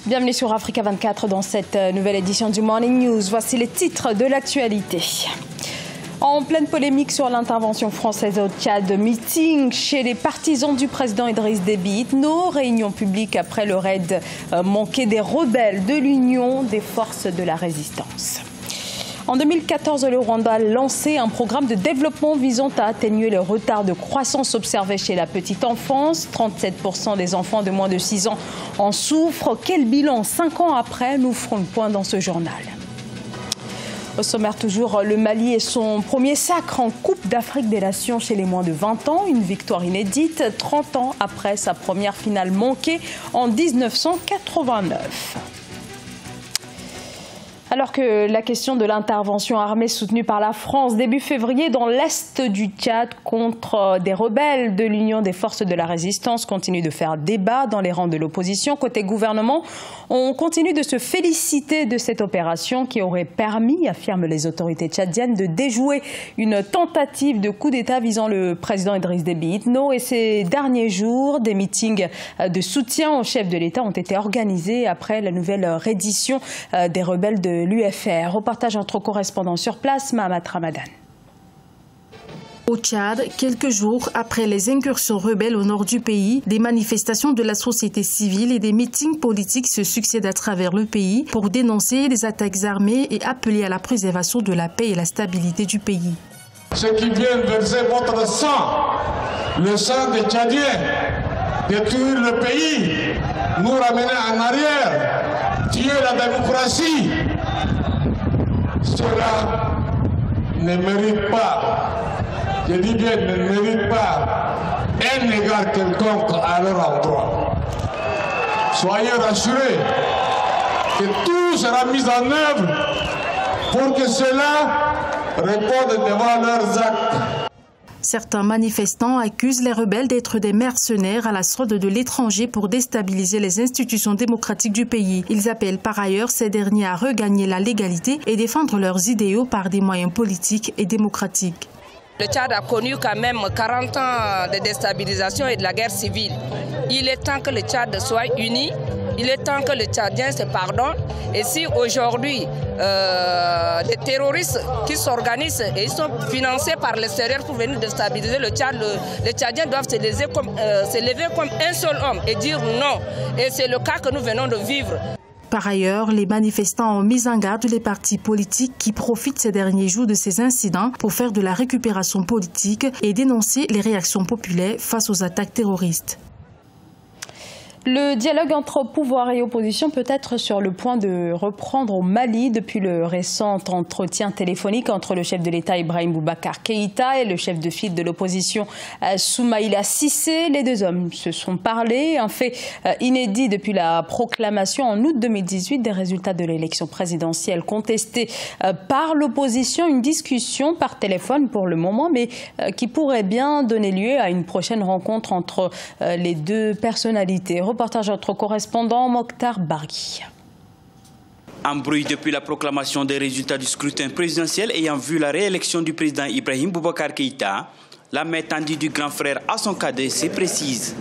Bienvenue sur Africa 24 dans cette nouvelle édition du Morning News. Voici les titres de l'actualité. En pleine polémique sur l'intervention française au Tchad, meeting chez les partisans du président Idriss Déby Itno, réunion publique après le raid manqué des rebelles de l'Union des forces de la résistance. En 2014, le Rwanda a lancé un programme de développement visant à atténuer le retard de croissance observé chez la petite enfance. 37% des enfants de moins de 6 ans en souffrent. Quel bilan 5 ans après? Nous ferons le point dans ce journal. Au sommaire toujours, le Mali et son premier sacre en Coupe d'Afrique des Nations chez les moins de 20 ans. Une victoire inédite, 30 ans après sa première finale manquée en 1989. Alors que la question de l'intervention armée soutenue par la France début février dans l'est du Tchad contre des rebelles de l'Union des forces de la résistance continue de faire débat dans les rangs de l'opposition. Côté gouvernement, on continue de se féliciter de cette opération qui aurait permis, affirment les autorités tchadiennes, de déjouer une tentative de coup d'État visant le président Idriss Déby Itno. Et ces derniers jours, des meetings de soutien au chef de l'État ont été organisés après la nouvelle reddition des rebelles de l'UFR. Reportage entre correspondants sur place, Mahamat Ramadan. Au Tchad, quelques jours après les incursions rebelles au nord du pays, des manifestations de la société civile et des meetings politiques se succèdent à travers le pays pour dénoncer les attaques armées et appeler à la préservation de la paix et la stabilité du pays. Ceux qui viennent verser votre sang, le sang des Tchadiens, détruire le pays, nous ramener en arrière, tuer la démocratie, cela ne mérite pas, je dis bien ne mérite pas, un égard quelconque à leur endroit. Soyez rassurés que tout sera mis en œuvre pour que cela réponde devant leurs actes. Certains manifestants accusent les rebelles d'être des mercenaires à la solde de l'étranger pour déstabiliser les institutions démocratiques du pays. Ils appellent par ailleurs ces derniers à regagner la légalité et défendre leurs idéaux par des moyens politiques et démocratiques. Le Tchad a connu quand même 40 ans de déstabilisation et de la guerre civile. Il est temps que le Tchad soit uni. Il est temps que les Tchadiens se pardonnent. Et si aujourd'hui, des terroristes qui s'organisent et ils sont financés par l'extérieur pour venir déstabiliser le Tchad, les Tchadiens doivent se lever comme un seul homme et dire non. Et c'est le cas que nous venons de vivre. Par ailleurs, les manifestants ont mis en garde les partis politiques qui profitent ces derniers jours de ces incidents pour faire de la récupération politique et dénoncer les réactions populaires face aux attaques terroristes. Le dialogue entre pouvoir et opposition peut être sur le point de reprendre au Mali depuis le récent entretien téléphonique entre le chef de l'État Ibrahim Boubacar Keïta et le chef de file de l'opposition Soumaïla Cissé. Les deux hommes se sont parlé, un fait inédit depuis la proclamation en août 2018 des résultats de l'élection présidentielle contestée par l'opposition. Une discussion par téléphone pour le moment, mais qui pourrait bien donner lieu à une prochaine rencontre entre les deux personnalités. Reportage notre correspondant Mokhtar Bargui. Un bruit depuis la proclamation des résultats du scrutin présidentiel ayant vu la réélection du président Ibrahim Boubacar Keïta, la main tendue du grand frère à son cadet se précise.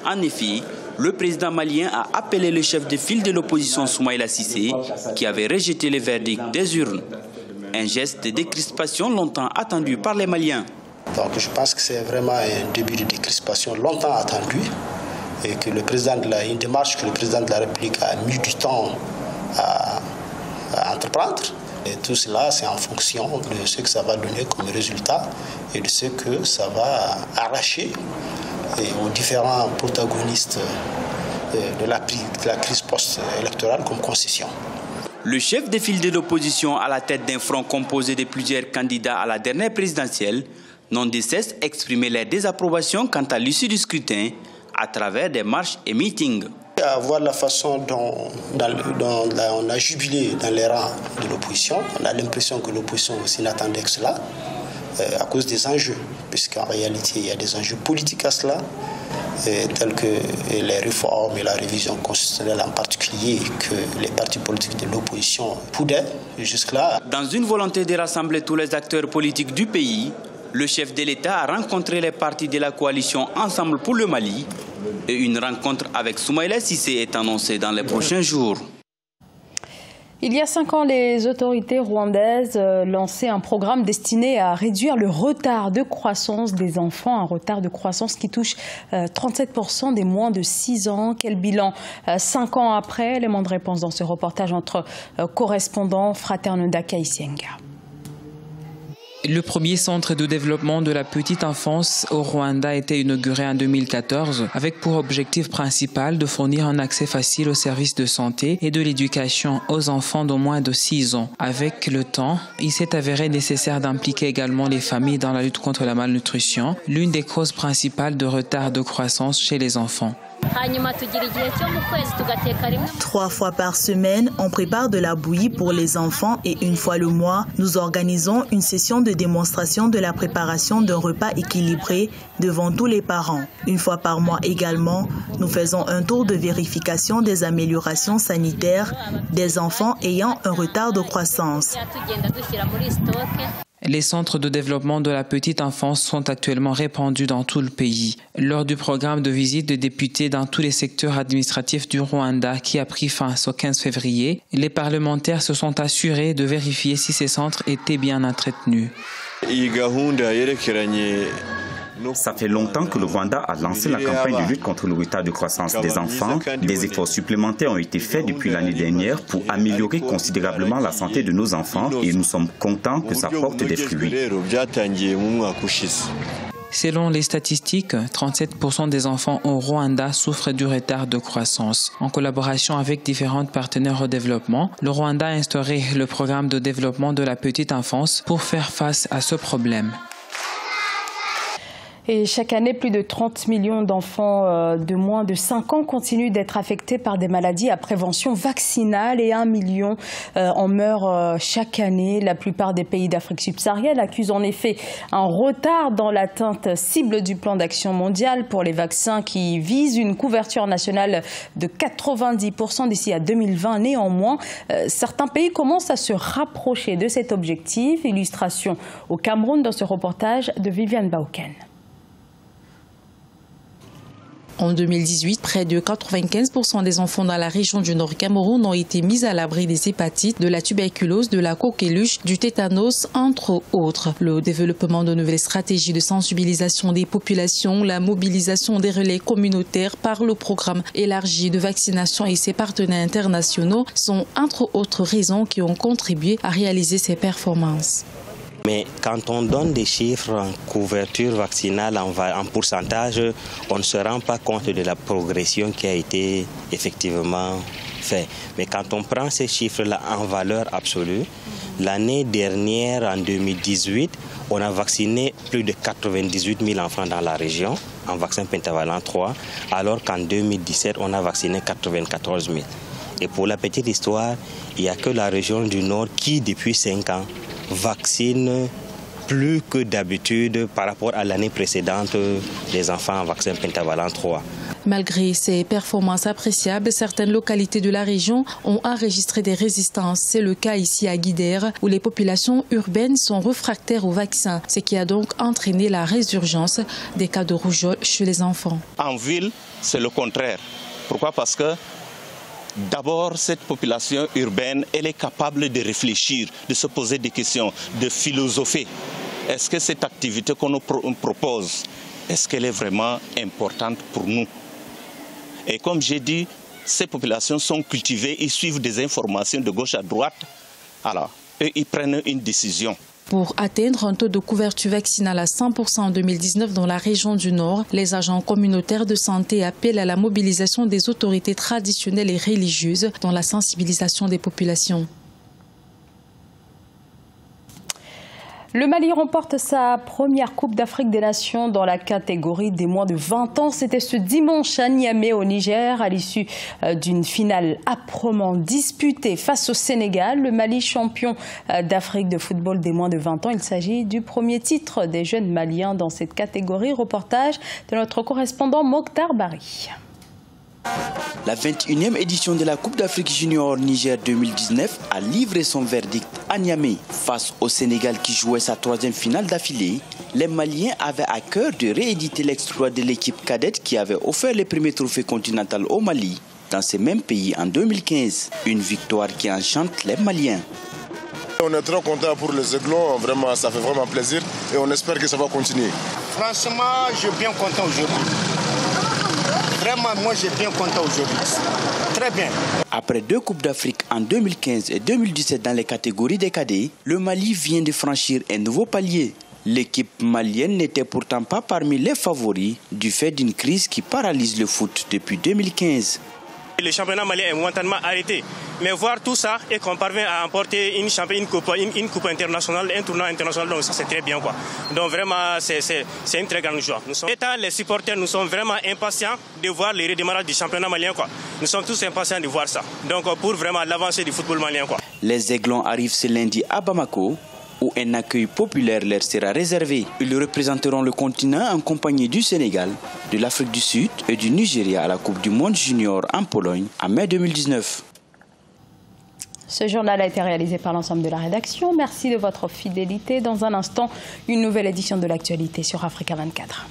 En effet, le président malien a appelé le chef de file de l'opposition Soumaïla Cissé, qui avait rejeté le verdict des urnes. Un geste de décrispation longtemps attendu par les Maliens. Donc je pense que c'est vraiment un début de décrispation longtemps attendu. Et que une démarche que le président de la République a mis du temps à entreprendre. Et tout cela, c'est en fonction de ce que ça va donner comme résultat et de ce que ça va arracher aux différents protagonistes de la crise post-électorale comme concession. Le chef de file de l'opposition à la tête d'un front composé de plusieurs candidats à la dernière présidentielle n'ont de cesse d'exprimer leur désapprobation quant à l'issue du scrutin, à travers des marches et meetings. À voir la façon dont on a jubilé dans les rangs de l'opposition, on a l'impression que l'opposition aussi n'attendait que cela, à cause des enjeux, puisqu'en réalité il y a des enjeux politiques à cela, tels que les réformes et la révision constitutionnelle en particulier, que les partis politiques de l'opposition poudaient jusque-là. Dans une volonté de rassembler tous les acteurs politiques du pays, Le chef de l'État a rencontré les partis de la coalition Ensemble pour le Mali et une rencontre avec Soumaïla Cissé est annoncée dans les prochains jours. Il y a 5 ans, les autorités rwandaises lançaient un programme destiné à réduire le retard de croissance des enfants, un retard de croissance qui touche 37% des moins de 6 ans. Quel bilan 5 ans après? Élément de réponse dans ce reportage entre correspondants Fraternunda Kaïsienga. Le premier centre de développement de la petite enfance au Rwanda a été inauguré en 2014 avec pour objectif principal de fournir un accès facile aux services de santé et de l'éducation aux enfants d'au moins de 6 ans. Avec le temps, il s'est avéré nécessaire d'impliquer également les familles dans la lutte contre la malnutrition, l'une des causes principales de retard de croissance chez les enfants. 3 fois par semaine, on prépare de la bouillie pour les enfants et 1 fois le mois, nous organisons une session de démonstration de la préparation d'un repas équilibré devant tous les parents. 1 fois par mois également, nous faisons un tour de vérification des améliorations sanitaires des enfants ayant un retard de croissance. Les centres de développement de la petite enfance sont actuellement répandus dans tout le pays. Lors du programme de visite de députés dans tous les secteurs administratifs du Rwanda qui a pris fin ce 15 février, les parlementaires se sont assurés de vérifier si ces centres étaient bien entretenus. Ça fait longtemps que le Rwanda a lancé la campagne de lutte contre le retard de croissance des enfants. Des efforts supplémentaires ont été faits depuis l'année dernière pour améliorer considérablement la santé de nos enfants et nous sommes contents que ça porte des fruits. Selon les statistiques, 37% des enfants au Rwanda souffrent du retard de croissance. En collaboration avec différents partenaires au développement, le Rwanda a instauré le programme de développement de la petite enfance pour faire face à ce problème. Et chaque année, plus de 30 millions d'enfants de moins de 5 ans continuent d'être affectés par des maladies à prévention vaccinale et 1 million en meurent chaque année. La plupart des pays d'Afrique subsaharienne accusent en effet un retard dans l'atteinte cible du plan d'action mondial pour les vaccins qui vise une couverture nationale de 90% d'ici à 2020. Néanmoins, certains pays commencent à se rapprocher de cet objectif. Illustration au Cameroun dans ce reportage de Viviane Bauken. En 2018, près de 95% des enfants dans la région du Nord Cameroun ont été mis à l'abri des hépatites, de la tuberculose, de la coqueluche, du tétanos, entre autres. Le développement de nouvelles stratégies de sensibilisation des populations, la mobilisation des relais communautaires par le programme élargi de vaccination et ses partenaires internationaux sont entre autres raisons qui ont contribué à réaliser ces performances. Mais quand on donne des chiffres en couverture vaccinale en pourcentage, on ne se rend pas compte de la progression qui a été effectivement faite. Mais quand on prend ces chiffres-là en valeur absolue, l'année dernière, en 2018, on a vacciné plus de 98 000 enfants dans la région en vaccin pentavalent 3, alors qu'en 2017, on a vacciné 94 000. Et pour la petite histoire, il n'y a que la région du Nord qui, depuis 5 ans, vaccine plus que d'habitude par rapport à l'année précédente des enfants en vaccin pentavalent 3. Malgré ces performances appréciables, certaines localités de la région ont enregistré des résistances. C'est le cas ici à Guidère, où les populations urbaines sont réfractaires au vaccin, ce qui a donc entraîné la résurgence des cas de rougeole chez les enfants. En ville, c'est le contraire. Pourquoi? Parce que d'abord, cette population urbaine, elle est capable de réfléchir, de se poser des questions, de philosopher. Est-ce que cette activité qu'on nous propose, est-ce qu'elle est vraiment importante pour nous? Et comme j'ai dit, ces populations sont cultivées, ils suivent des informations de gauche à droite. Alors, eux, ils prennent une décision. Pour atteindre un taux de couverture vaccinale à 100% en 2019 dans la région du Nord, les agents communautaires de santé appellent à la mobilisation des autorités traditionnelles et religieuses dans la sensibilisation des populations. Le Mali remporte sa première Coupe d'Afrique des Nations dans la catégorie des moins de 20 ans. C'était ce dimanche à Niamey au Niger à l'issue d'une finale âprement disputée face au Sénégal. Le Mali champion d'Afrique de football des moins de 20 ans. Il s'agit du premier titre des jeunes Maliens dans cette catégorie. Reportage de notre correspondant Mokhtar Bari. La 21e édition de la Coupe d'Afrique Junior Niger 2019 a livré son verdict à Niamey. Face au Sénégal qui jouait sa 3e finale d'affilée, les Maliens avaient à cœur de rééditer l'exploit de l'équipe cadette qui avait offert les premiers trophées continentaux au Mali dans ces mêmes pays en 2015. Une victoire qui enchante les Maliens. On est très content pour les Aiglons, vraiment, ça fait vraiment plaisir et on espère que ça va continuer. Franchement, je suis bien content aujourd'hui. Vraiment, moi, je suis bien content aujourd'hui. Très bien. Après 2 Coupes d'Afrique en 2015 et 2017 dans les catégories des cadets, le Mali vient de franchir un nouveau palier. L'équipe malienne n'était pourtant pas parmi les favoris du fait d'une crise qui paralyse le foot depuis 2015. Le championnat malien est momentanément arrêté. Mais voir tout ça et qu'on parvient à emporter une coupe internationale, un tournoi international, donc ça c'est très bien, quoi. Donc vraiment, c'est une très grande joie. Étant les supporters, nous sommes vraiment impatients de voir le redémarrage du championnat malien, quoi. Nous sommes tous impatients de voir ça. Donc pour vraiment l'avancée du football malien, quoi. Les Aiglons arrivent ce lundi à Bamako, où un accueil populaire leur sera réservé. Ils représenteront le continent en compagnie du Sénégal, de l'Afrique du Sud et du Nigeria à la Coupe du Monde Junior en Pologne en mai 2019. Ce journal a été réalisé par l'ensemble de la rédaction. Merci de votre fidélité. Dans un instant, une nouvelle édition de l'actualité sur Africa 24.